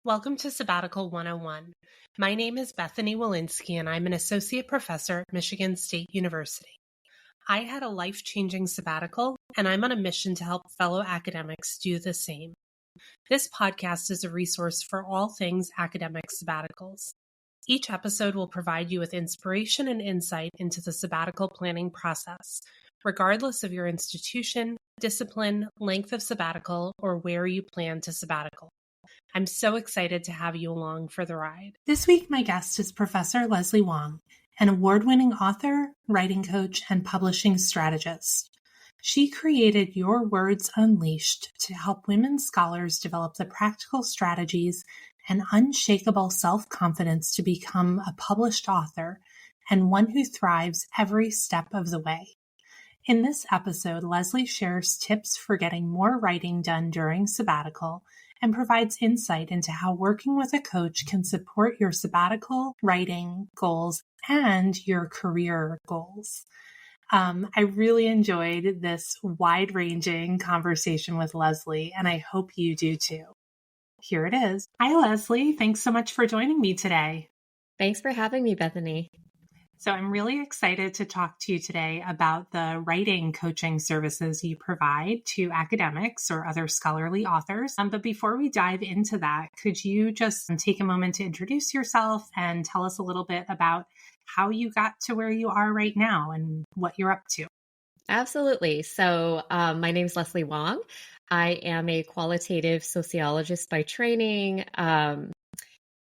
Welcome to Sabbatical 101. My name is Bethany Walensky, and I'm an associate professor at Michigan State University. I had a life-changing sabbatical, and I'm on a mission to help fellow academics do the same. This podcast is a resource for all things academic sabbaticals. Each episode will provide you with inspiration and insight into the sabbatical planning process, regardless of your institution, discipline, length of sabbatical, or where you plan to sabbatical. I'm so excited to have you along for the ride. This week, my guest is Professor Leslie Wong, an award-winning author, writing coach, and publishing strategist. She created Your Words Unleashed to help women scholars develop the practical strategies and unshakable self-confidence to become a published author and one who thrives every step of the way. In this episode, Leslie shares tips for getting more writing done during sabbatical and provides insight into how working with a coach can support your sabbatical writing goals and your career goals. I really enjoyed this wide-ranging conversation with Leslie, and I hope you do too. Here it is. Hi, Leslie. Thanks so much for joining me today. Thanks for having me, Bethany. So I'm really excited to talk to you today about the writing coaching services you provide to academics or other scholarly authors. But before we dive into that, could you just take a moment to introduce yourself and tell us a little bit about how you got to where you are right now and what you're up to? Absolutely. So my name is Leslie Wong. I am a qualitative sociologist by training.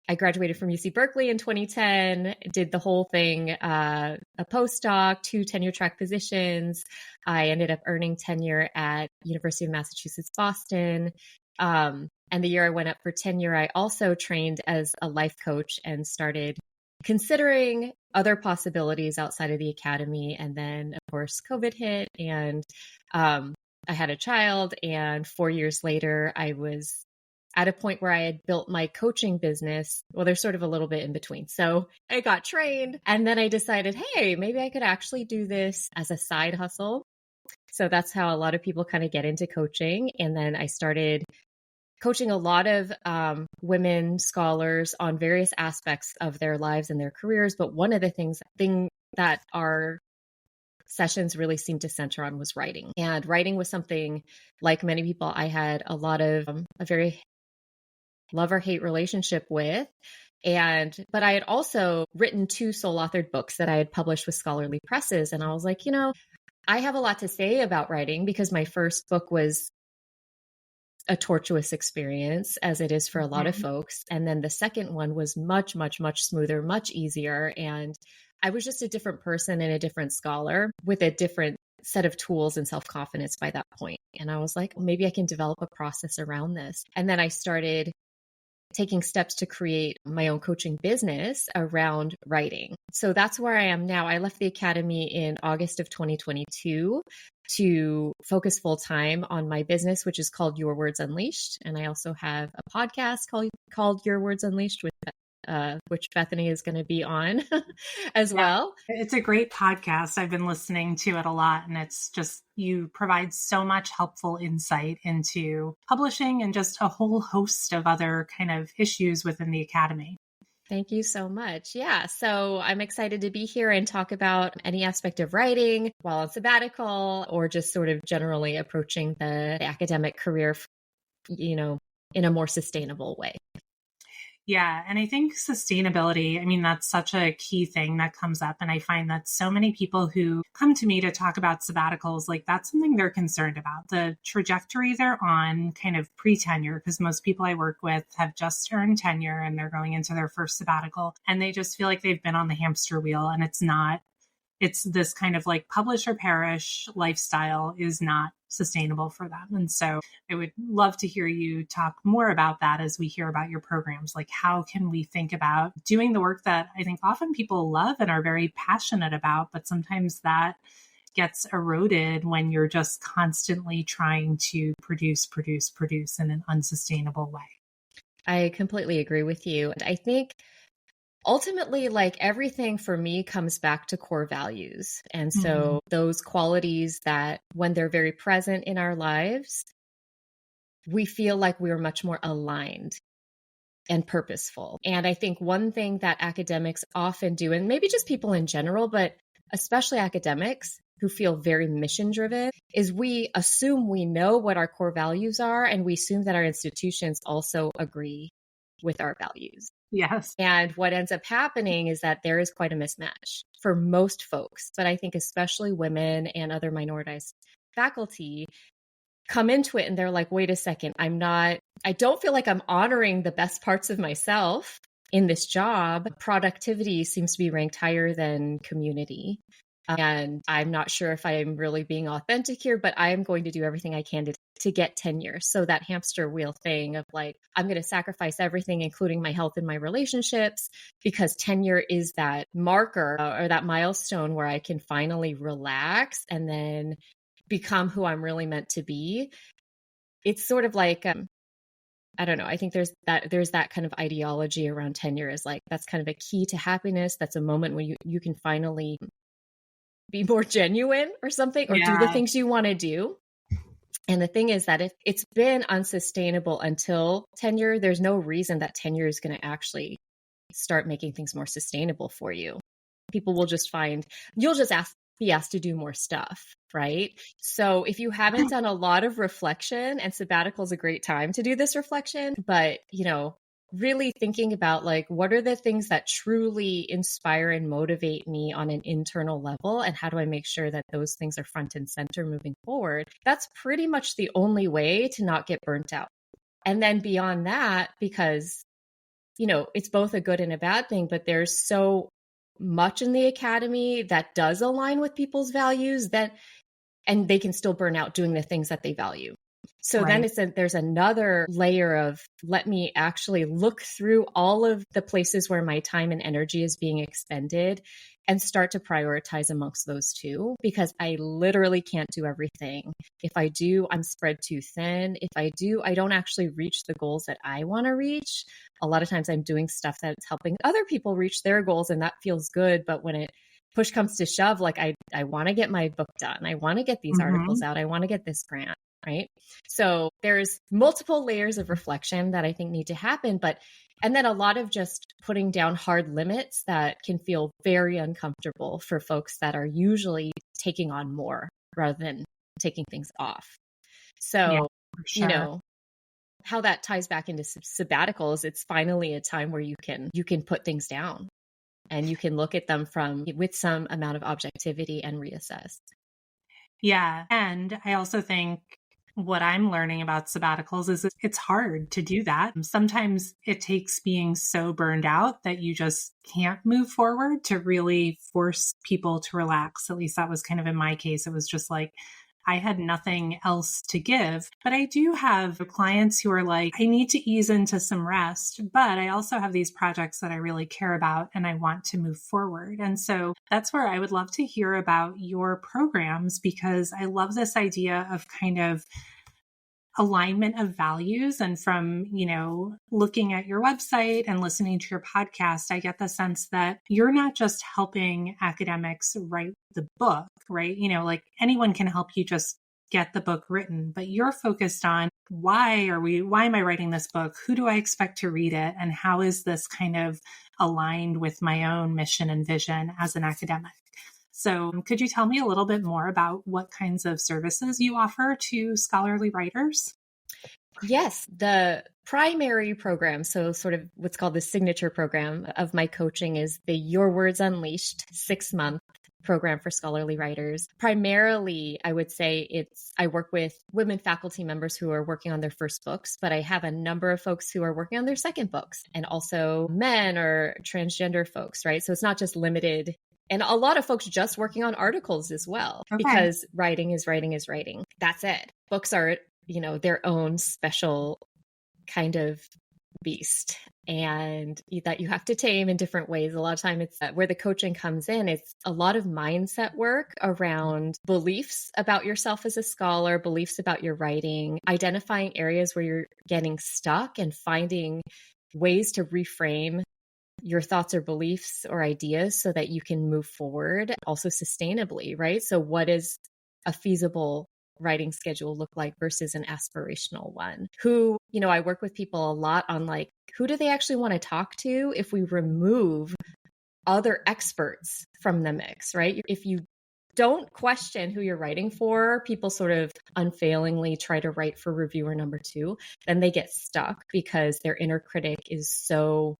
I graduated from UC Berkeley in 2010, did the whole thing, a postdoc, 2 tenure track positions. I ended up earning tenure at University of Massachusetts, Boston. And the year I went up for tenure, I also trained as a life coach and started considering other possibilities outside of the academy. And then, of course, COVID hit and I had a child. And 4 years later, I was at a point where I had built my coaching business. Well, there's sort of a little bit in between. So I got trained and then I decided, hey, maybe I could actually do this as a side hustle. So that's how a lot of people kind of get into coaching. And then I started coaching a lot of women scholars on various aspects of their lives and their careers. But one of the thing that our sessions really seemed to center on was writing. And writing was something, like many people, I had a lot of a very love or hate relationship with. But I had also written 2 sole authored books that I had published with scholarly presses. And I was like, I have a lot to say about writing because my first book was a tortuous experience, as it is for a lot of folks. And then the second one was much, much, much smoother, much easier. And I was just a different person and a different scholar with a different set of tools and self-confidence by that point. And I was like, maybe I can develop a process around this. And then I started taking steps to create my own coaching business around writing. So that's where I am now. I left the academy in August of 2022 to focus full time on my business, which is called Your Words Unleashed. And I also have a podcast called Your Words Unleashed which Bethany is going to be on as well. It's a great podcast. I've been listening to it a lot, and it's just, you provide so much helpful insight into publishing and just a whole host of other kind of issues within the academy. Thank you so much. Yeah. So I'm excited to be here and talk about any aspect of writing while on sabbatical or just sort of generally approaching the academic career, in a more sustainable way. Yeah. And I think sustainability, that's such a key thing that comes up. And I find that so many people who come to me to talk about sabbaticals, like that's something they're concerned about. The trajectory they're on kind of pre-tenure, because most people I work with have just earned tenure and they're going into their first sabbatical and they just feel like they've been on the hamster wheel, and it's this kind of like publish or perish lifestyle is not sustainable for them. And so I would love to hear you talk more about that as we hear about your programs. Like, how can we think about doing the work that I think often people love and are very passionate about, but sometimes that gets eroded when you're just constantly trying to produce in an unsustainable way. I completely agree with you. I think ultimately, like everything for me comes back to core values. And so those qualities that when they're very present in our lives, we feel like we're much more aligned. and purposeful. And I think one thing that academics often do, and maybe just people in general, but especially academics who feel very mission driven, is we assume we know what our core values are, and we assume that our institutions also agree with our values. Yes. And what ends up happening is that there is quite a mismatch for most folks, but I think especially women and other minoritized faculty come into it and they're like, wait a second, I don't feel like I'm honoring the best parts of myself in this job. Productivity seems to be ranked higher than community. And I'm not sure if I'm really being authentic here, but I am going to do everything I can to get tenure. So that hamster wheel thing of like, I'm going to sacrifice everything, including my health and my relationships, because tenure is that marker or that milestone where I can finally relax and then become who I'm really meant to be. It's sort of like, I don't know. I think there's that kind of ideology around tenure is like, that's kind of a key to happiness. That's a moment when you can finally be more genuine or something, or do the things you want to do. And the thing is that if it's been unsustainable until tenure, there's no reason that tenure is going to actually start making things more sustainable for you. People will just you'll just be asked to do more stuff, right? So if you haven't done a lot of reflection, and sabbatical is a great time to do this reflection, but really thinking about like, what are the things that truly inspire and motivate me on an internal level? And how do I make sure that those things are front and center moving forward? That's pretty much the only way to not get burnt out. And then beyond that, because, it's both a good and a bad thing, but there's so much in the academy that does align with people's values and they can still burn out doing the things that they value. So then there's another layer of, let me actually look through all of the places where my time and energy is being expended and start to prioritize amongst those two, because I literally can't do everything. If I do, I'm spread too thin. If I do, I don't actually reach the goals that I want to reach. A lot of times I'm doing stuff that's helping other people reach their goals, and that feels good. But when push comes to shove, like I want to get my book done. I want to get these articles out. I want to get this grant. Right. So there's multiple layers of reflection that I think need to happen, and then a lot of just putting down hard limits that can feel very uncomfortable for folks that are usually taking on more rather than taking things off. So, how that ties back into sabbaticals, it's finally a time where you can put things down and you can look at them with some amount of objectivity and reassess. Yeah. And I also think what I'm learning about sabbaticals is it's hard to do that. Sometimes it takes being so burned out that you just can't move forward to really force people to relax. At least that was kind of in my case. It was just like, I had nothing else to give. But I do have clients who are like, I need to ease into some rest, but I also have these projects that I really care about and I want to move forward. And so that's where I would love to hear about your programs, because I love this idea of kind of alignment of values. And from, looking at your website and listening to your podcast, I get the sense that you're not just helping academics write the book, right? Like anyone can help you just get the book written, but you're focused on why am I writing this book? Who do I expect to read it? And how is this kind of aligned with my own mission and vision as an academic? So could you tell me a little bit more about what kinds of services you offer to scholarly writers? Yes, the primary program, so sort of what's called the signature program of my coaching, is the Your Words Unleashed 6-month program for scholarly writers. Primarily, I would say I work with women faculty members who are working on their first books, but I have a number of folks who are working on their second books, and also men or transgender folks, right? So it's not just limited. And a lot of folks just working on articles as well, because writing is writing is writing. That's it. Books are, their own special kind of beast, and that you have to tame in different ways. A lot of time it's where the coaching comes in. It's a lot of mindset work around beliefs about yourself as a scholar, beliefs about your writing, identifying areas where you're getting stuck and finding ways to reframe your thoughts or beliefs or ideas so that you can move forward also sustainably, right? So what is a feasible writing schedule look like versus an aspirational one? I work with people a lot on like who do they actually want to talk to if we remove other experts from the mix, right? If you don't question who you're writing for, people sort of unfailingly try to write for reviewer number two, then they get stuck because their inner critic is so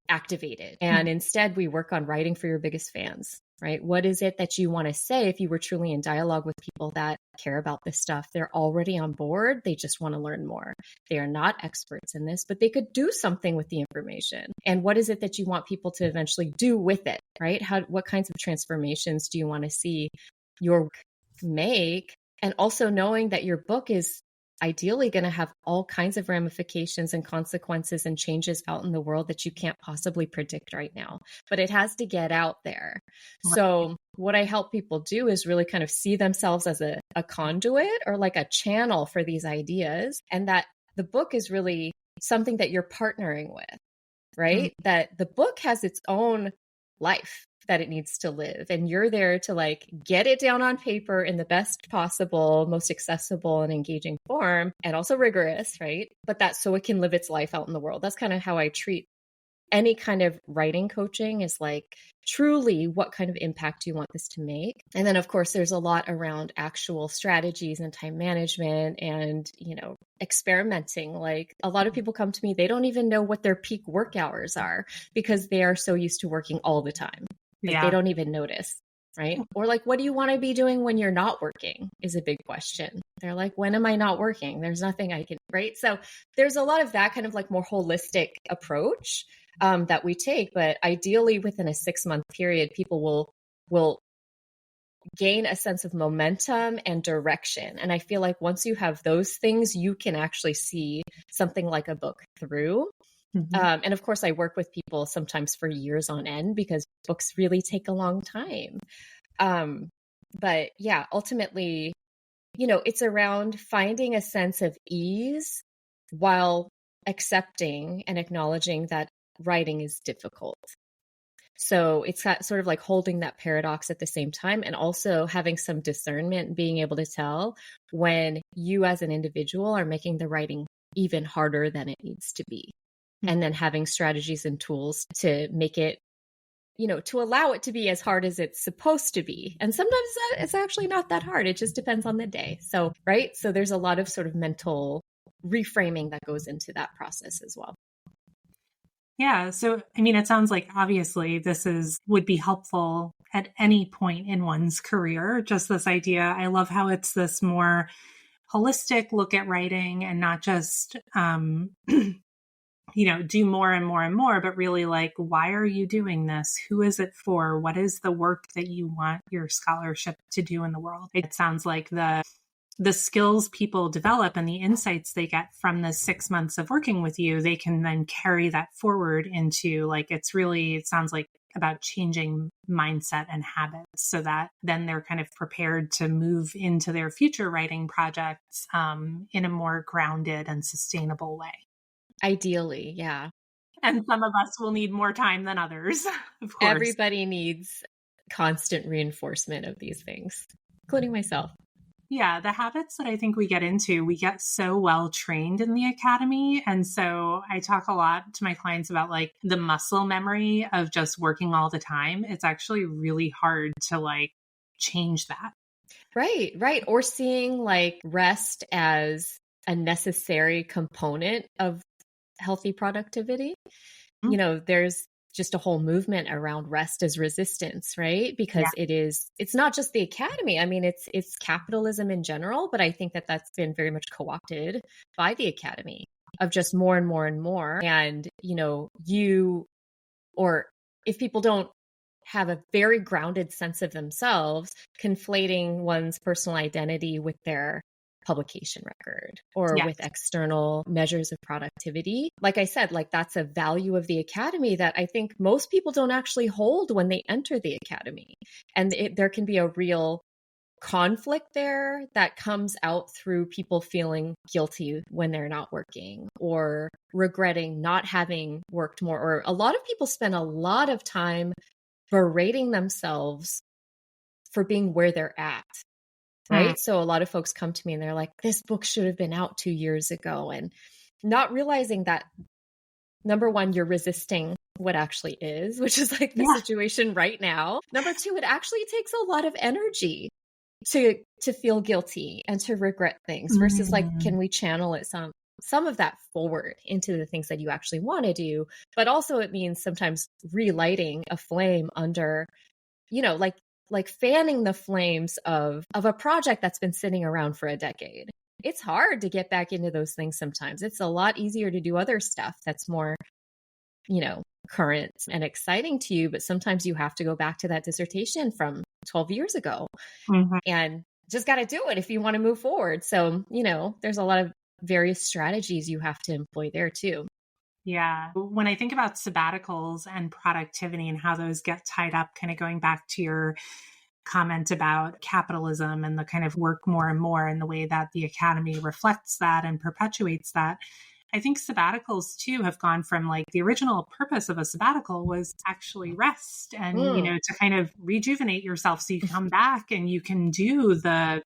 activated. And instead, we work on writing for your biggest fans, right? What is it that you want to say if you were truly in dialogue with people that care about this stuff? They're already on board. They just want to learn more. They are not experts in this, but they could do something with the information. And what is it that you want people to eventually do with it, right? What kinds of transformations do you want to see your work make? And also knowing that your book is ideally going to have all kinds of ramifications and consequences and changes out in the world that you can't possibly predict right now, but it has to get out there. Right. So what I help people do is really kind of see themselves as a conduit or like a channel for these ideas, and that the book is really something that you're partnering with, right? That the book has its own life that it needs to live. And you're there to like get it down on paper in the best possible, most accessible and engaging form, and also rigorous, right? But that's so it can live its life out in the world. That's kind of how I treat any kind of writing coaching, is like truly what kind of impact do you want this to make? And then of course there's a lot around actual strategies and time management and, experimenting. Like a lot of people come to me, they don't even know what their peak work hours are because they are so used to working all the time. Like they don't even notice, right? Or like, what do you want to be doing when you're not working is a big question. They're like, when am I not working? There's nothing I can, right? So there's a lot of that kind of like more holistic approach that we take, but ideally within a 6-month period, people will gain a sense of momentum and direction. And I feel like once you have those things, you can actually see something like a book through. And of course, I work with people sometimes for years on end because books really take a long time. But yeah, ultimately, it's around finding a sense of ease while accepting and acknowledging that writing is difficult. So it's sort of like holding that paradox at the same time, and also having some discernment, being able to tell when you as an individual are making the writing even harder than it needs to be. And then having strategies and tools to make it, to allow it to be as hard as it's supposed to be. And sometimes it's actually not that hard. It just depends on the day. So, right. So there's a lot of sort of mental reframing that goes into that process as well. Yeah. So, it sounds like obviously this would be helpful at any point in one's career. Just this idea. I love how it's this more holistic look at writing and not just, do more and more and more, but really like, why are you doing this? Who is it for? What is the work that you want your scholarship to do in the world? It sounds like the skills people develop and the insights they get from the 6 months of working with you, they can then carry that forward into like, it sounds like about changing mindset and habits so that then they're kind of prepared to move into their future writing projects in a more grounded and sustainable way. Ideally, yeah. And some of us will need more time than others, of course. Everybody needs constant reinforcement of these things, including myself. Yeah, the habits that I think we get so well trained in the academy. And so I talk a lot to my clients about like the muscle memory of just working all the time. It's actually really hard to like change that. Right. Or seeing like rest as a necessary component of healthy productivity. There's just a whole movement around rest as resistance, right? Because it's not just the academy. It's capitalism in general, but I think that that's been very much co-opted by the academy of just more and more and more. And, or if people don't have a very grounded sense of themselves, conflating one's personal identity with their publication record or with external measures of productivity. Like I said, like that's a value of the academy that I think most people don't actually hold when they enter the academy. And there can be a real conflict there that comes out through people feeling guilty when they're not working or regretting not having worked more. Or a lot of people spend a lot of time berating themselves for being where they're at. Right. So a lot of folks come to me and they're like, this book should have been out 2 years ago, and not realizing that number one, you're resisting what actually is, which is like the situation right now. Number two, it actually takes a lot of energy to feel guilty and to regret things versus like, can we channel it some of that forward into the things that you actually want to do? But also it means sometimes relighting a flame under, like fanning the flames of a project that's been sitting around for a decade. It's hard to get back into those things sometimes. It's a lot easier to do other stuff that's more, current and exciting to you. But sometimes you have to go back to that dissertation from 12 years ago and just got to do it if you want to move forward. So, there's a lot of various strategies you have to employ there too. Yeah. When I think about sabbaticals and productivity and how those get tied up, kind of going back to your comment about capitalism and the kind of work more and more and the way that the academy reflects that and perpetuates that, I think sabbaticals too have gone from like the original purpose of a sabbatical was actually rest and, to kind of rejuvenate yourself so you come back and you can do the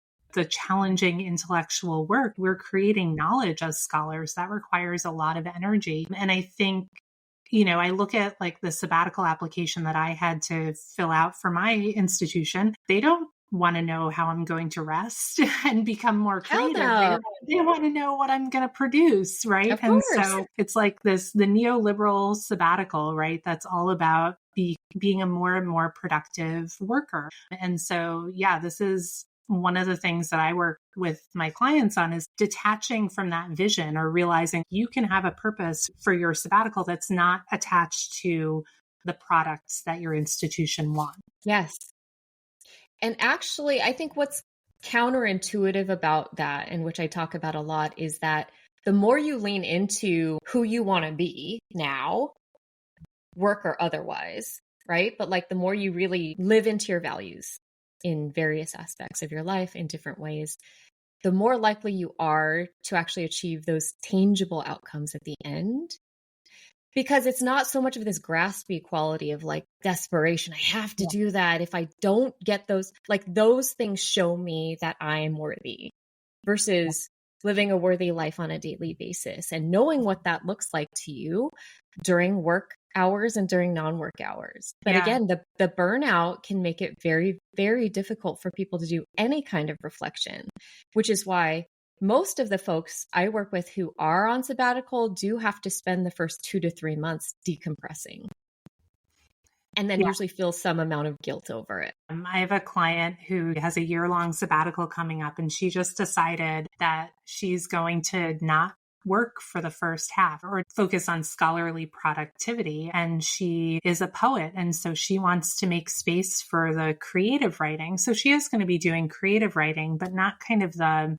challenging intellectual work. We're creating knowledge as scholars that requires a lot of energy. And I think, I look at like the sabbatical application that I had to fill out for my institution. They don't want to know how I'm going to rest and become more creative. No. They want to know what I'm going to produce, right? Of course. So it's like the neoliberal sabbatical, right? That's all about being a more and more productive worker. And so, this is one of the things that I work with my clients on is detaching from that vision or realizing you can have a purpose for your sabbatical that's not attached to the products that your institution wants. Yes. And actually, I think what's counterintuitive about that, and which I talk about a lot, is that the more you lean into who you want to be now, work or otherwise, right? But like the more you really live into your values in various aspects of your life in different ways, the more likely you are to actually achieve those tangible outcomes at the end. Because it's not so much of this graspy quality of like desperation. I have to do that. If I don't get those, like those things show me that I am worthy versus living a worthy life on a daily basis and knowing what that looks like to you during work hours and during non-work hours. But again, the burnout can make it very, very difficult for people to do any kind of reflection, which is why most of the folks I work with who are on sabbatical do have to spend the first 2 to 3 months decompressing and then usually feel some amount of guilt over it. I have a client who has a year-long sabbatical coming up, and she just decided that she's going to not work for the first half or focus on scholarly productivity. And she is a poet. And so she wants to make space for the creative writing. So she is going to be doing creative writing, but not kind of the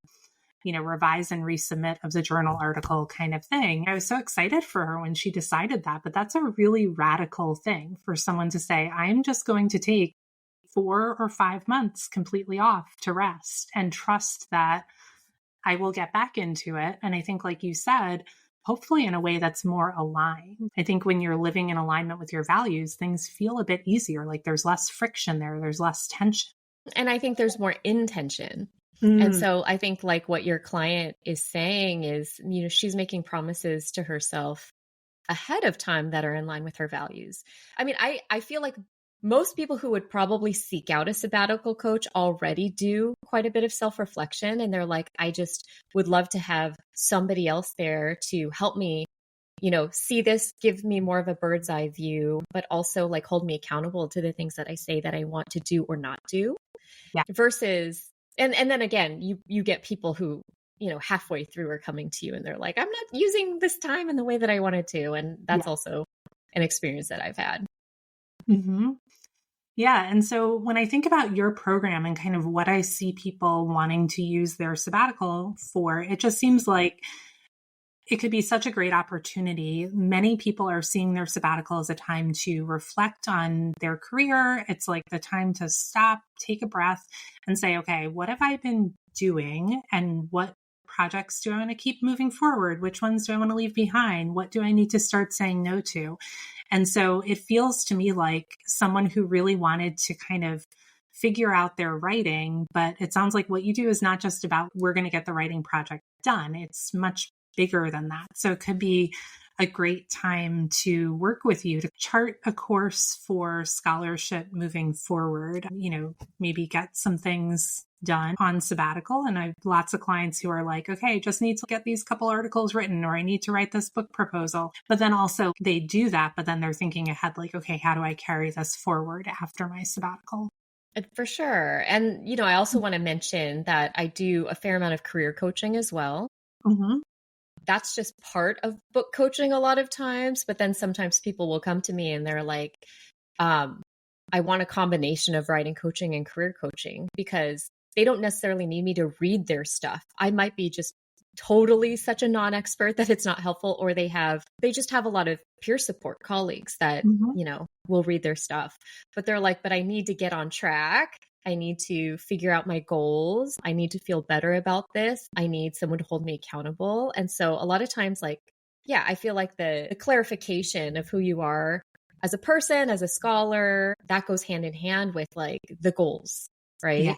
revise and resubmit of the journal article kind of thing. I was so excited for her when she decided that, but that's a really radical thing for someone to say, I'm just going to take 4 or 5 months completely off to rest and trust that I will get back into it. And I think, like you said, hopefully in a way that's more aligned. I think when you're living in alignment with your values, things feel a bit easier. Like there's less friction there. There's less tension. And I think there's more intention. And so I think like what your client is saying is, she's making promises to herself ahead of time that are in line with her values. I mean, I feel like most people who would probably seek out a sabbatical coach already do quite a bit of self-reflection. And they're like, I just would love to have somebody else there to help me, see this, give me more of a bird's eye view, but also like hold me accountable to the things that I say that I want to do or not do. Yeah. Versus And then again, you get people who, halfway through are coming to you and they're like, I'm not using this time in the way that I wanted to. And that's also an experience that I've had. Mm-hmm. Yeah. And so when I think about your program and kind of what I see people wanting to use their sabbatical for, it just seems like it could be such a great opportunity. Many people are seeing their sabbatical as a time to reflect on their career. It's like the time to stop, take a breath, and say, okay, what have I been doing? And what projects do I want to keep moving forward? Which ones do I want to leave behind? What do I need to start saying no to? And so it feels to me like someone who really wanted to kind of figure out their writing, but it sounds like what you do is not just about, we're going to get the writing project done. It's much bigger than that. So it could be a great time to work with you to chart a course for scholarship moving forward. Maybe get some things done on sabbatical. And I have lots of clients who are like, okay, just need to get these couple articles written, or I need to write this book proposal. But then also they do that, but then they're thinking ahead, like, okay, how do I carry this forward after my sabbatical? For sure. And, I also want to mention that I do a fair amount of career coaching as well. Mm-hmm. That's just part of book coaching a lot of times. But then sometimes people will come to me and they're like, I want a combination of writing coaching and career coaching, because they don't necessarily need me to read their stuff. I might be just totally such a non-expert that it's not helpful, or they just have a lot of peer support colleagues that, will read their stuff. But they're like, but I need to get on track. I need to figure out my goals. I need to feel better about this. I need someone to hold me accountable. And so a lot of times, I feel like the clarification of who you are as a person, as a scholar, that goes hand in hand with the goals, right?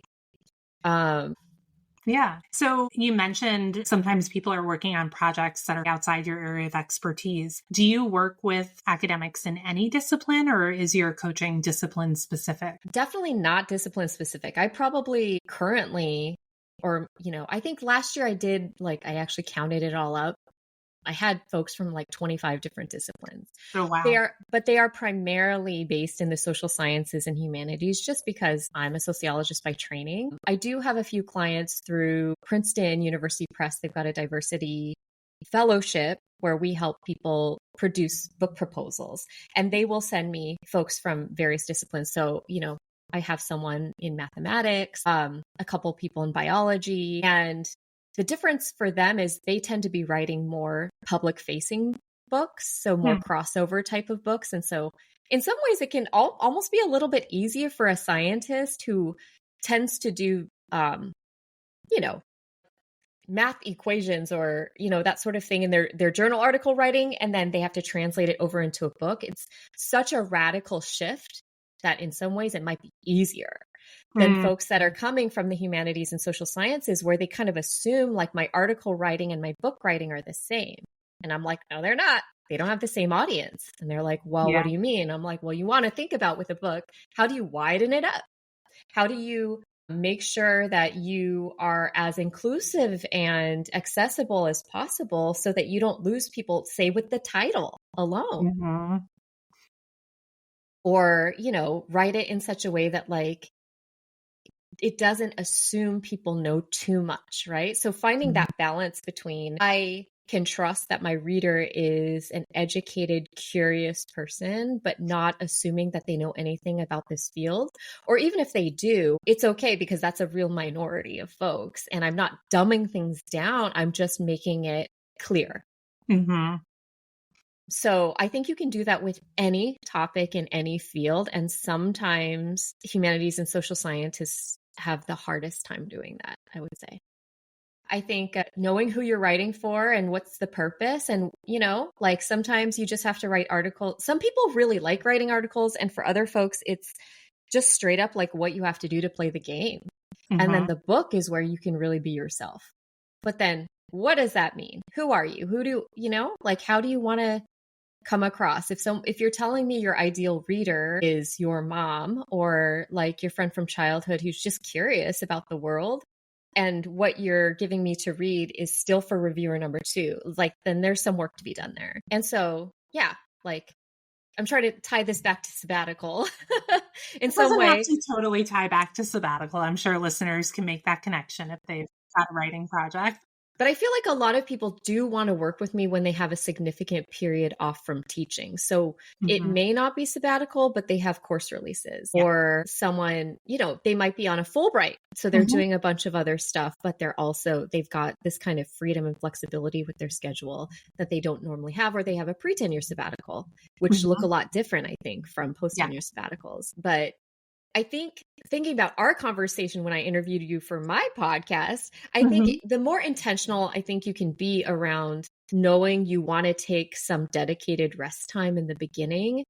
Yeah. So you mentioned sometimes people are working on projects that are outside your area of expertise. Do you work with academics in any discipline, or is your coaching discipline specific? Definitely not discipline specific. I probably currently, I think last year I actually counted it all up. I had folks from 25 different disciplines. Oh, wow. They are primarily based in the social sciences and humanities, just because I'm a sociologist by training. I do have a few clients through Princeton University Press. They've got a diversity fellowship where we help people produce book proposals, and they will send me folks from various disciplines. So, I have someone in mathematics, a couple people in biology, and the difference for them is they tend to be writing more public-facing books, so more crossover type of books. And so in some ways, it can almost be a little bit easier for a scientist who tends to do, math equations or, that sort of thing in their journal article writing, and then they have to translate it over into a book. It's such a radical shift that in some ways it might be easier than folks that are coming from the humanities and social sciences, where they kind of assume my article writing and my book writing are the same. And I'm like, no, they're not. They don't have the same audience. And they're like, well, what do you mean? I'm like, well, you want to think about with a book, how do you widen it up? How do you make sure that you are as inclusive and accessible as possible so that you don't lose people, say, with the title alone? Mm-hmm. Or, write it in such a way that it doesn't assume people know too much, right? So finding that balance between, I can trust that my reader is an educated, curious person, but not assuming that they know anything about this field. Or even if they do, it's okay, because that's a real minority of folks. And I'm not dumbing things down. I'm just making it clear. Mm-hmm. So I think you can do that with any topic in any field. And sometimes humanities and social scientists have the hardest time doing that, I would say. I think knowing who you're writing for and what's the purpose, and, sometimes you just have to write articles. Some people really like writing articles, and for other folks, it's just straight up what you have to do to play the game. Mm-hmm. And then the book is where you can really be yourself. But then what does that mean? Who are you? How do you want to come across? If you're telling me your ideal reader is your mom, or your friend from childhood who's just curious about the world, and what you're giving me to read is still for reviewer number 2, then there's some work to be done there. And so, I'm trying to tie this back to sabbatical in some way. It doesn't have to totally tie back to sabbatical. I'm sure listeners can make that connection if they've got a writing project. But I feel like a lot of people do want to work with me when they have a significant period off from teaching. So it may not be sabbatical, but they have course releases, or someone, they might be on a Fulbright. So they're doing a bunch of other stuff, but they've got this kind of freedom and flexibility with their schedule that they don't normally have, or they have a pre-tenure sabbatical, which look a lot different, I think, from post-tenure sabbaticals. But I think thinking about our conversation when I interviewed you for my podcast, I think the more intentional I think you can be around knowing you want to take some dedicated rest time in the beginning,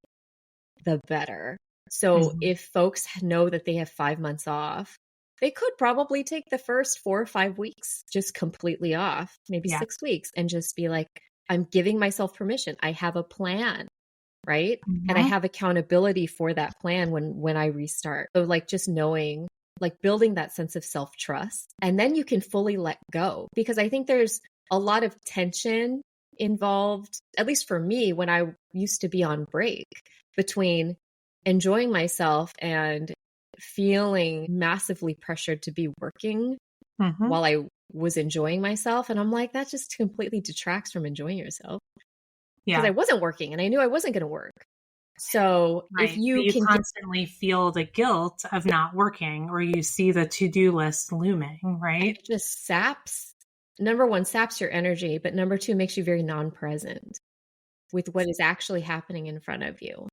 the better. So if folks know that they have 5 months off, they could probably take the first 4 or 5 weeks just completely off, maybe 6 weeks, and just be like, I'm giving myself permission. I have a plan, right? And I Mhm. have accountability for that plan when I restart. So like just knowing, like building that sense of self-trust, and then you can fully let go, because I think there's a lot of tension involved, at least for me, when I used to be on break, between enjoying myself and feeling massively pressured to be working Mhm. while I was enjoying myself. And I'm like, that just completely detracts from enjoying yourself, because I Yeah. wasn't working and I knew I wasn't going to work. So if Right. But you you can get, constantly feel the guilt of not working, or you see the to-do list looming, and right? it just saps, number one, saps your energy, but number two, makes you very non-present with what is actually happening in front of you.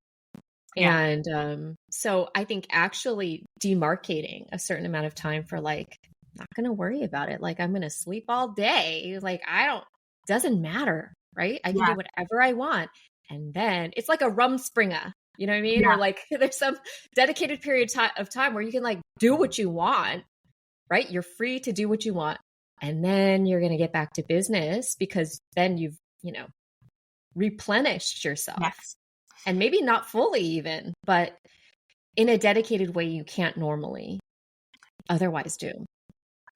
Yeah. And so I think actually demarcating a certain amount of time for like, not going to worry about it. Like I'm going to sleep all day. Like doesn't matter, right? I can do Yeah. whatever I want. And then it's like a rumspringa, you know what I mean? Or Yeah. like there's some dedicated period of time where you can like do what you want, right? You're free to do what you want. And then you're going to get back to business, because then you've, replenished yourself, Yes. and maybe not fully even, but in a dedicated way you can't normally otherwise do.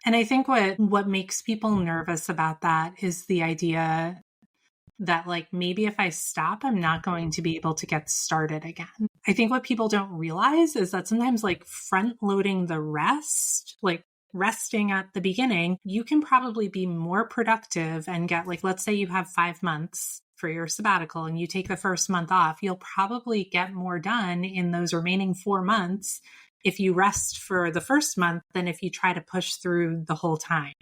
And I think what makes people nervous about that is the idea that like maybe if I stop, I'm not going to be able to get started again. I think what people don't realize is that sometimes like front loading the rest, like resting at the beginning, you can probably be more productive and get like, let's say you have 5 months for your sabbatical and you take the first month off, you'll probably get more done in those remaining 4 months if you rest for the first month than if you try to push through the whole time.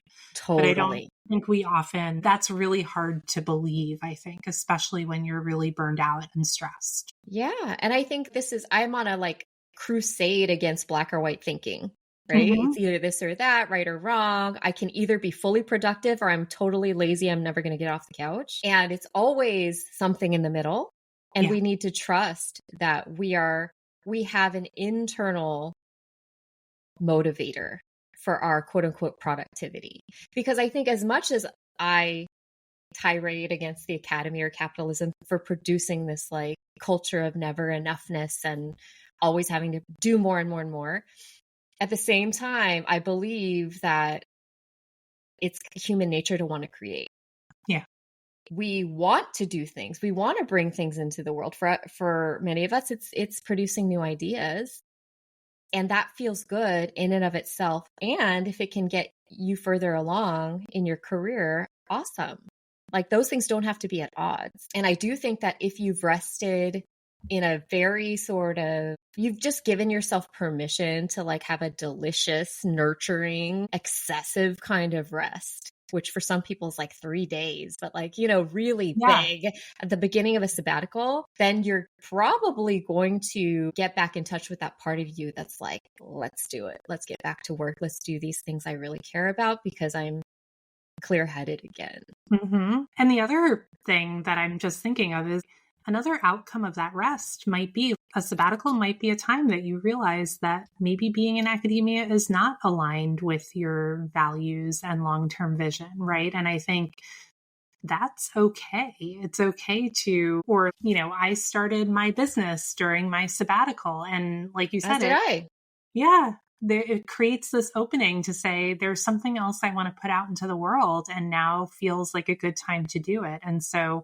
But I don't Totally. think that's really hard to believe, I think, especially when you're really burned out and stressed. Yeah. And I think I'm on a like crusade against black or white thinking, right? Hmm. It's either this or that, right or wrong. I can either be fully productive or I'm totally lazy. I'm never going to get off the couch. And it's always something in the middle. And Yeah. we need to trust that we have an internal motivator for our quote unquote productivity. Because I think as much as I tirade against the academy or capitalism for producing this like culture of never enoughness and always having to do more and more and more, at the same time, I believe that it's human nature to want to create. Yeah. We want to do things. We want to bring things into the world. For many of us, it's producing new ideas. And that feels good in and of itself. And if it can get you further along in your career, awesome. Like those things don't have to be at odds. And I do think that if you've rested in a very you've just given yourself permission to like have a delicious, nurturing, excessive kind of rest, which for some people is like 3 days, but like, really Yeah. big at the beginning of a sabbatical, then you're probably going to get back in touch with that part of you that's like, let's do it. Let's get back to work. Let's do these things I really care about because I'm clear-headed again. Hmm. And the other thing that I'm just thinking of is another outcome of that rest might be a sabbatical, might be a time that you realize that maybe being in academia is not aligned with your values and long-term vision, right? And I think that's okay. It's okay or, I started my business during my sabbatical. And like you As said, did I. yeah, it creates this opening to say there's something else I want to put out into the world, and now feels like a good time to do it. And so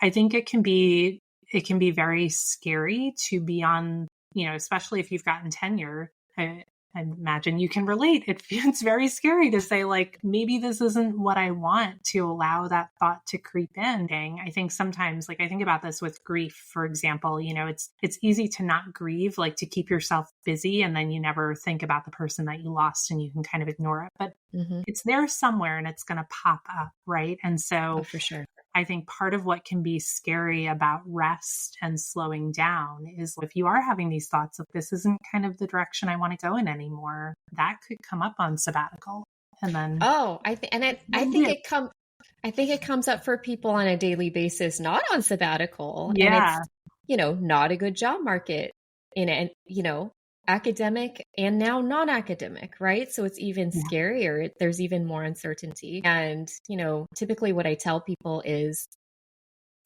I think it can be very scary to be on, especially if you've gotten tenure. I imagine you can relate. It's very scary to say, like, maybe this isn't what I want, to allow that thought to creep in. I think sometimes, like, I think about this with grief, for example, it's easy to not grieve, like to keep yourself busy, and then you never think about the person that you lost and you can kind of ignore it. But it's there somewhere and it's going to pop up, right? And Oh, so for sure. I think part of what can be scary about rest and slowing down is if you are having these thoughts of this isn't kind of the direction I want to go in anymore, that could come up on sabbatical. And then I think it comes up for people on a daily basis, not on sabbatical. And yeah, it's, not a good job market in it, academic and now non-academic, right? So it's even yeah, scarier. There's even more uncertainty. And, typically what I tell people is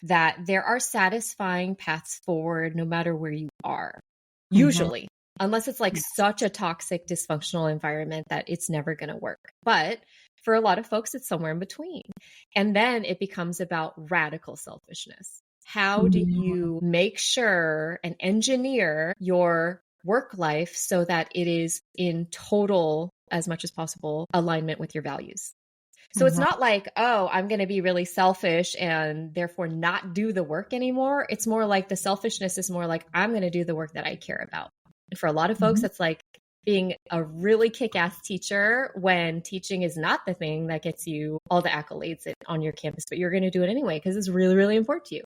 that there are satisfying paths forward no matter where you are, Mm-hmm. usually, unless it's like such a toxic, dysfunctional environment that it's never going to work. But for a lot of folks, it's somewhere in between. And then it becomes about radical selfishness. How do you make sure and engineer your work life so that it is in total, as much as possible, alignment with your values? So it's not like, oh, I'm going to be really selfish and therefore not do the work anymore. It's more like the selfishness is more like, I'm going to do the work that I care about. And for a lot of folks, that's like being a really kick-ass teacher when teaching is not the thing that gets you all the accolades on your campus, but you're going to do it anyway because it's really, really important to you.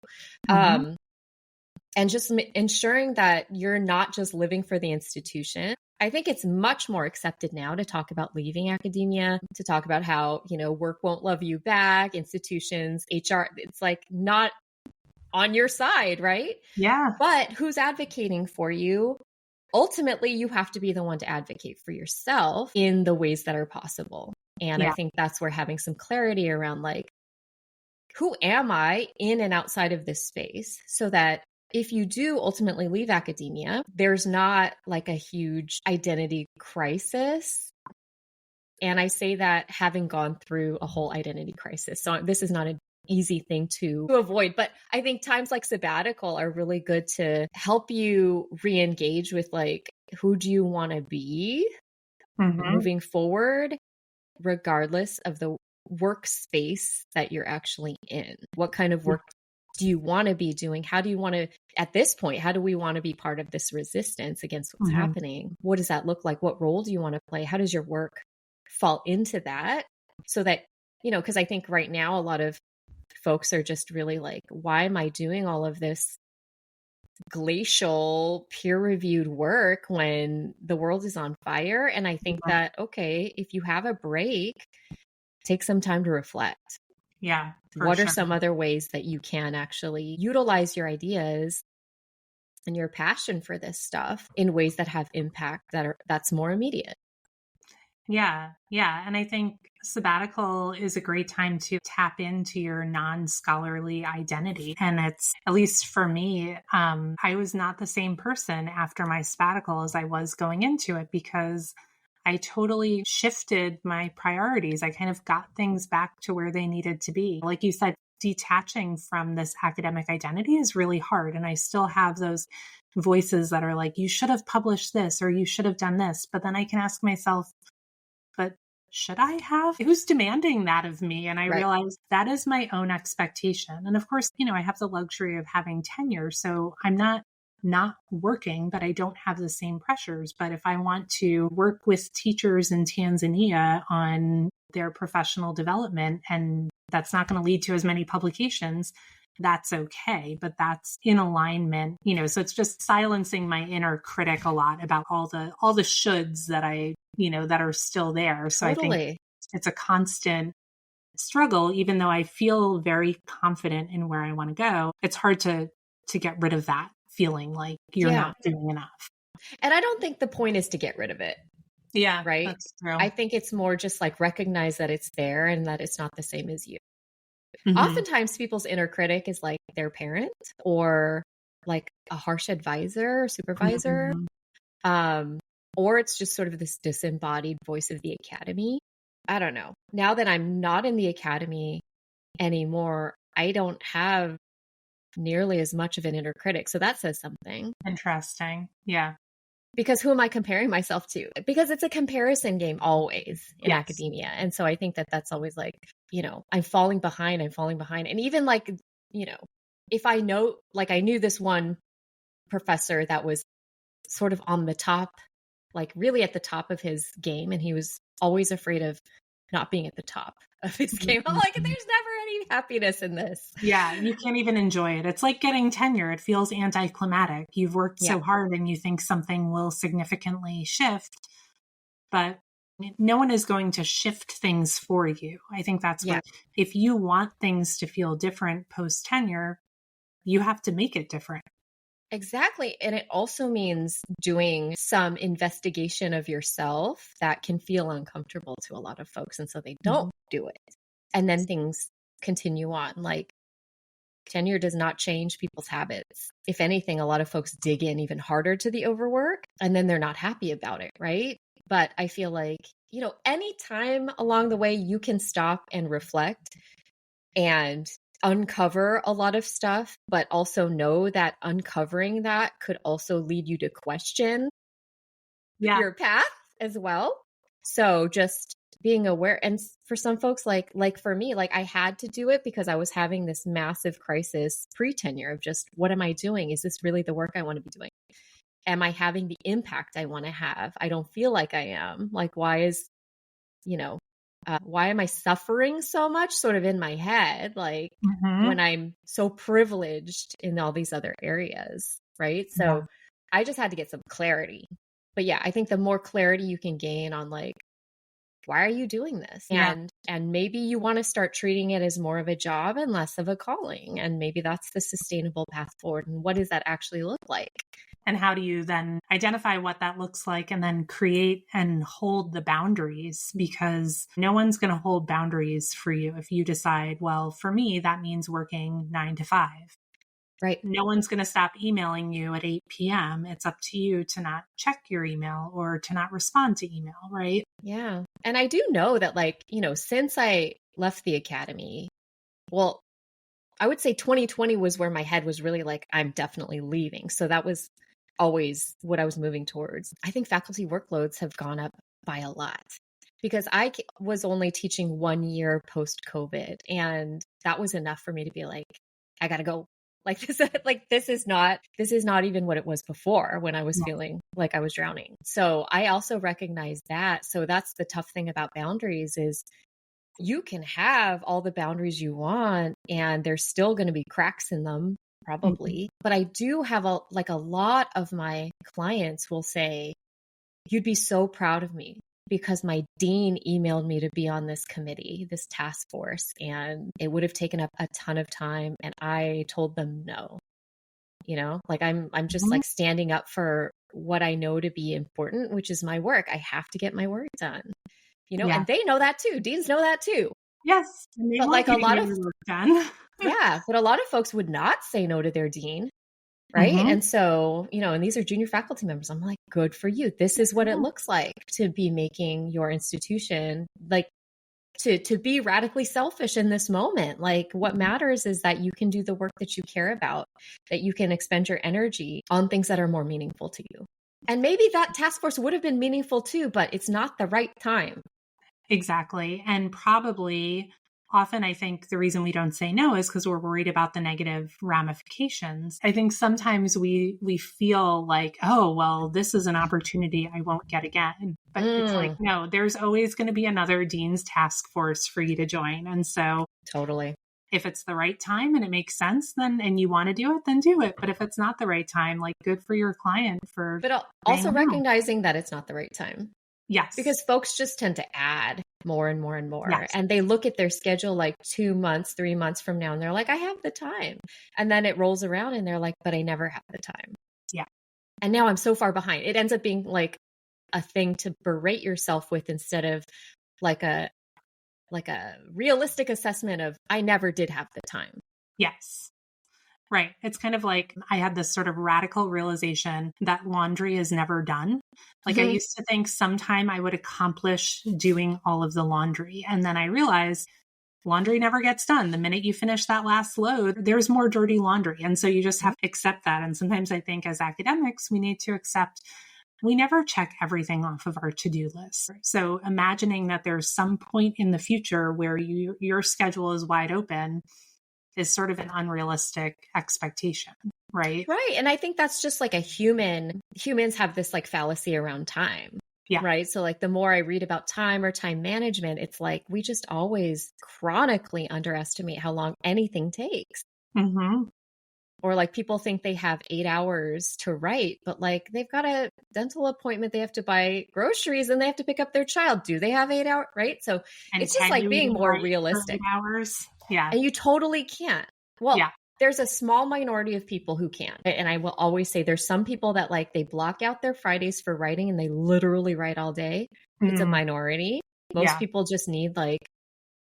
And just ensuring that you're not just living for the institution. I think it's much more accepted now to talk about leaving academia, to talk about how, work won't love you back, institutions, HR, it's like not on your side, right? Yeah. But who's advocating for you? Ultimately, you have to be the one to advocate for yourself in the ways that are possible. And I think that's where having some clarity around like, who am I in and outside of this space so that if you do ultimately leave academia, there's not like a huge identity crisis. And I say that having gone through a whole identity crisis. So this is not an easy thing to avoid, but I think times like sabbatical are really good to help you re-engage with like, who do you want to be moving forward, regardless of the workspace that you're actually in? What kind of work do you want to be doing? How do you want to, at this point, how do we want to be part of this resistance against what's happening? What does that look like? What role do you want to play? How does your work fall into that? So that, because I think right now a lot of folks are just really like, why am I doing all of this glacial peer-reviewed work when the world is on fire? And I think that, okay, if you have a break, take some time to reflect. Yeah. What are some other ways that you can actually utilize your ideas and your passion for this stuff in ways that have impact that's more immediate? Yeah. Yeah. And I think sabbatical is a great time to tap into your non-scholarly identity. And it's, at least for me, I was not the same person after my sabbatical as I was going into it because I totally shifted my priorities. I kind of got things back to where they needed to be. Like you said, detaching from this academic identity is really hard. And I still have those voices that are like, you should have published this or you should have done this. But then I can ask myself, but should I have? Who's demanding that of me? And I realized that is my own expectation. And of course, I have the luxury of having tenure. So I'm not working, but I don't have the same pressures. But if I want to work with teachers in Tanzania on their professional development, and that's not going to lead to as many publications, that's okay. But that's in alignment, so it's just silencing my inner critic a lot about all the shoulds that that are still there. So I think it's a constant struggle, even though I feel very confident in where I want to go. It's hard to get rid of that feeling like you're not doing enough. And I don't think the point is to get rid of it. Yeah. Right. That's true. I think it's more just like recognize that it's there and that it's not the same as you. Oftentimes people's inner critic is like their parent or like a harsh advisor or supervisor. Or it's just sort of this disembodied voice of the academy. I don't know. Now that I'm not in the academy anymore, I don't have nearly as much of an inner critic. So that says something. Interesting. Yeah. Because who am I comparing myself to? Because it's a comparison game always in academia. And so I think that that's always like, I'm falling behind. And even like, if I know, like I knew this one professor that was sort of on the top, like really at the top of his game. And he was always afraid of not being at the top of his game. I'm like, there's never any happiness in this. Yeah, you can't even enjoy it. It's like getting tenure. It feels anticlimactic. You've worked so hard and you think something will significantly shift, but no one is going to shift things for you. I think that's what, if you want things to feel different post tenure, you have to make it different. Exactly. And it also means doing some investigation of yourself that can feel uncomfortable to a lot of folks. And so they don't do it. And then things continue on. Like tenure does not change people's habits. If anything, a lot of folks dig in even harder to the overwork and then they're not happy about it, right? But I feel like, any time along the way you can stop and reflect and uncover a lot of stuff, but also know that uncovering that could also lead you to question your path as well. So just being aware. And for some folks, like for me, like I had to do it because I was having this massive crisis pre-tenure of just, what am I doing? Is this really the work I want to be doing? Am I having the impact I want to have? I don't feel like I am. Like, why am I suffering so much sort of in my head? Like when I'm so privileged in all these other areas, right? So I just had to get some clarity. But yeah, I think the more clarity you can gain on like, why are you doing this? And maybe you want to start treating it as more of a job and less of a calling. And maybe that's the sustainable path forward. And what does that actually look like? And how do you then identify what that looks like and then create and hold the boundaries? Because no one's going to hold boundaries for you if you decide, well, for me, that means working 9 to 5. Right. No one's going to stop emailing you at 8 p.m. It's up to you to not check your email or to not respond to email, right? Yeah. And I do know that, like, since I left the academy, well, I would say 2020 was where my head was really like, I'm definitely leaving. So that was always what I was moving towards. I think faculty workloads have gone up by a lot because I was only teaching 1 year post-COVID. And that was enough for me to be like, I got to go. Like this is not even what it was before when I was feeling like I was drowning. So I also recognize that. So that's the tough thing about boundaries is you can have all the boundaries you want and there's still going to be cracks in them probably. But I do have a lot of my clients will say, you'd be so proud of me because my dean emailed me to be on this committee, this task force, and it would have taken up a ton of time. And I told them no, like I'm just like standing up for what I know to be important, which is my work. I have to get my work done, and they know that too. Deans know that too. Yes. But like a lot of work done. yeah, but a lot of folks would not say no to their dean. Right. And so, and these are junior faculty members. I'm like, good for you. This is what it looks like to be making your institution, like to be radically selfish in this moment. Like what matters is that you can do the work that you care about, that you can expend your energy on things that are more meaningful to you. And maybe that task force would have been meaningful too, but it's not the right time. Exactly. And probably often I think the reason we don't say no is because we're worried about the negative ramifications. I think sometimes we feel like, oh, well, this is an opportunity I won't get again. But it's like, no, there's always going to be another dean's task force for you to join. And so totally, if it's the right time and it makes sense, then and you want to do it, then do it. But if it's not the right time, like good for your client for. But also recognizing that it's not the right time. Yes. Because folks just tend to add more and more and more. Yes. And they look at their schedule like 2 months, 3 months from now, and they're like, I have the time. And then it rolls around and they're like, but I never have the time. Yeah. And now I'm so far behind. It ends up being like a thing to berate yourself with instead of like a realistic assessment of I never did have the time. Yes. Right. It's kind of like I had this sort of radical realization that laundry is never done. Like I used to think sometime I would accomplish doing all of the laundry. And then I realized laundry never gets done. The minute you finish that last load, there's more dirty laundry. And so you just have to accept that. And sometimes I think as academics, we need to accept we never check everything off of our to-do list. So imagining that there's some point in the future where your schedule is wide open is sort of an unrealistic expectation, right? Right. And I think that's just like humans have this like fallacy around time. Yeah. Right. So like the more I read about time or time management, it's like we just always chronically underestimate how long anything takes. Or like people think they have 8 hours to write, but like they've got a dental appointment, they have to buy groceries and they have to pick up their child. Do they have 8 hours? Right. So and it's just like being more realistic. 8 hours. Yeah. And you totally can't. Well, there's a small minority of people who can. And I will always say there's some people that like they block out their Fridays for writing and they literally write all day. It's a minority. Most people just need like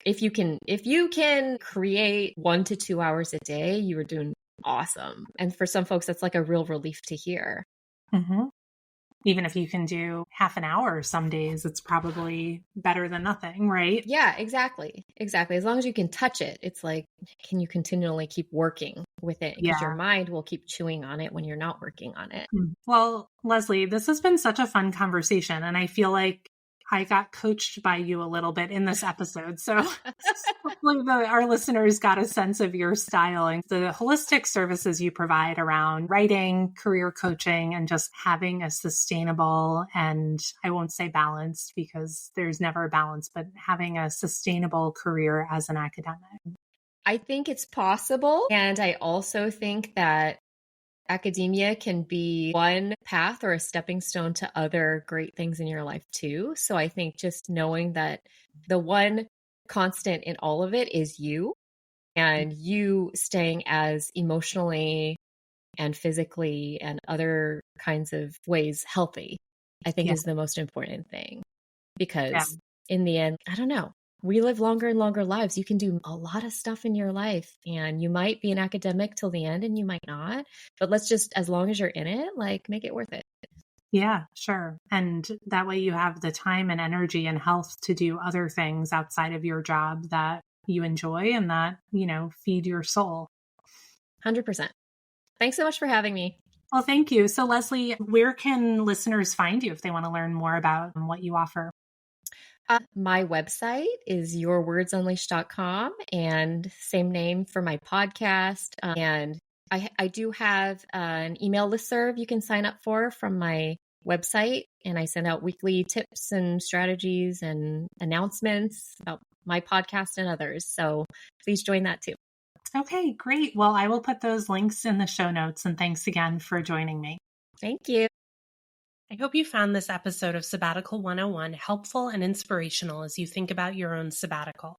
If you can create 1 to 2 hours a day, you are doing awesome. And for some folks, that's like a real relief to hear. Mm-hmm. Even if you can do half an hour some days, it's probably better than nothing, right? Yeah, exactly. Exactly. As long as you can touch it, it's like, can you continually keep working with it? Because your Yeah. mind will keep chewing on it when you're not working on it. Well, Leslie, this has been such a fun conversation, and I feel like I got coached by you a little bit in this episode. So hopefully our listeners got a sense of your style and the holistic services you provide around writing, career coaching, and just having a sustainable, and I won't say balanced because there's never a balance, but having a sustainable career as an academic. I think it's possible. And I also think that academia can be one path or a stepping stone to other great things in your life too. So I think just knowing that the one constant in all of it is you, and you staying as emotionally and physically and other kinds of ways healthy, I think Yeah. is the most important thing. Yeah. Because in the end, I don't know, we live longer and longer lives. You can do a lot of stuff in your life, and you might be an academic till the end and you might not, but let's just, as long as you're in it, like, make it worth it. Yeah, sure. And that way you have the time and energy and health to do other things outside of your job that you enjoy and that, feed your soul. 100%. Thanks so much for having me. Well, thank you. So, Leslie, where can listeners find you if they want to learn more about what you offer? My website is yourwordsunleashed.com, and same name for my podcast. And I do have an email listserv you can sign up for from my website, and I send out weekly tips and strategies and announcements about my podcast and others. So please join that too. Okay, great. Well, I will put those links in the show notes, and thanks again for joining me. Thank you. I hope you found this episode of Sabbatical 101 helpful and inspirational as you think about your own sabbatical.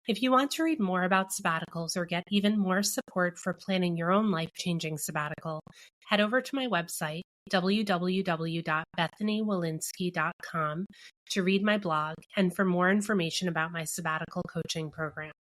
If you want to read more about sabbaticals or get even more support for planning your own life-changing sabbatical, head over to my website, www.bethanywolinsky.com, to read my blog and for more information about my sabbatical coaching program.